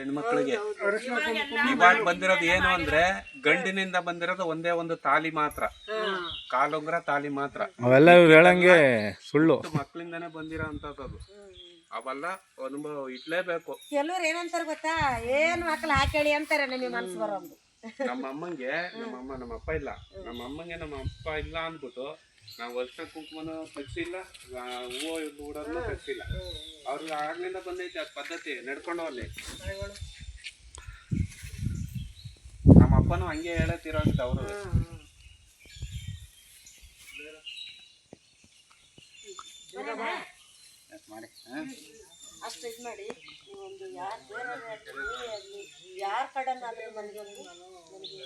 ಹೆಣ್ಮಕ್ಳಿಗೆ ಇವಾಗ ಬಂದಿರೋದು ಏನು ಅಂದ್ರೆ ಗಂಡಿನಿಂದ ಬಂದಿರೋದು ಒಂದೇ ಒಂದು ತಾಲಿ ಮಾತ್ರ, ಕಾಲುಂಗ್ರ ತಾಲಿ ಮಾತ್ರ. ಅವೆಲ್ಲ ಇವ್ರು ಹೇಳಂಗೆ ಸುಳ್ಳು. ಮಕ್ಳಿಂದಾನೇ ಬಂದಿರೋ ಅಂತದ್ದು ಅವೆಲ್ಲ ಅನುಭವ ಇಟ್ಲೇಬೇಕು. ಕೆಲವ್ರು ಏನಂತಾರ ಗೊತ್ತಾ, ಏನ್ ಮಕ್ಳು ಹಾಕೇಳಿ ಅಂತಾರೆ, ನಿಮಗೆ ಮನ್ಸು ಬರೋದು. ನಮ್ಮ ಅಮ್ಮಂಗೆ ನಮ್ಮ ಅಪ್ಪ ಇಲ್ಲ, ನಮ್ಮ ಅಮ್ಮಂಗೆ ನಮ್ಮ ಅಪ್ಪ ಇಲ್ಲ ಅಂದ್ಬಿಟ್ಟು ನಾವು ವರ್ಷ ಕುಂಕುಮನ ತೆಗ್ಸಿಲ್ಲ, ಹೂವು ಹೂಡೋದನ್ನ ತೆಗ್ಸಿಲ್ಲ. ಅವ್ರಿಗೆ ಆಗ್ಲಿಂದ ಬಂದೈತೆ ಅದು ಪದ್ಧತಿ ನಡ್ಕೊಂಡು ಅಲ್ಲಿ. ನಮ್ಮ ಅಪ್ಪನೂ ಹಂಗೆ ಹೇಳತ್ತಿರೋಂತ ಅವರು. ಅಷ್ಟು ಇದು ಮಾಡಿ ಒಂದು ಯಾರ ಕಡೆನಾದ್ರೆ ನನಗೊಂದು ನನಗೆ